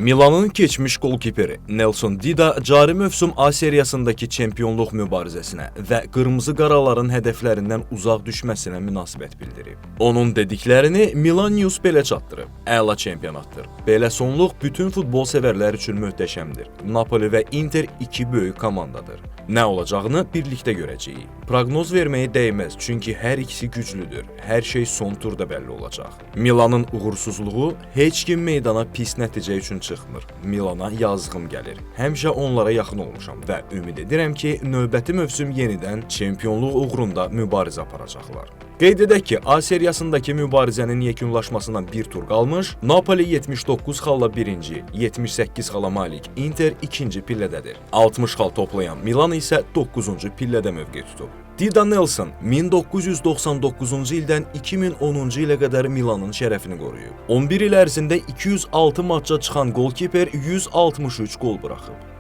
Milanın keçmiş qolkiperi Nelson Dida cari mövsüm A seriyasındakı çempionluq mübarizəsinə və qırmızı qaraların hədəflərindən uzaq düşməsinə münasibət bildirib. Onun dediklərini Milan News belə çatdırıb. Əla çempionatdır. Belə sonluq bütün futbol sevərlər üçün möhtəşəmdir. Napoli və Inter iki böyük komandadır. Nə olacağını birlikdə görəcəyik. Proqnoz verməyə dəyməz, çünki hər ikisi güclüdür. Hər şey son turda bəlli olacaq. Milanın uğursuzluğu heç kim meydana pis nəticə üçün çıxmır. Milana yazığım gəlir. Həmişə onlara yaxın olmuşam və ümid edirəm ki, növbəti mövsüm yenidən çempionluq uğrunda mübarizə aparacaqlar. Qeyd edək ki, A seriyasındakı mübarizənin yekunlaşmasına bir tur qalmış, Napoli 79 xalla birinci, 78 xala malik Inter ikinci pillədədir. 60 xal toplayan Milan isə 9-cu pillədə mövqe tutub. Dida Nelson 1999-cu ildən 2010-cu ilə qədər Milanın şərəfini qoruyub. 11 il ərzində 206 matça çıxan qolkiper 163 qol buraxıb.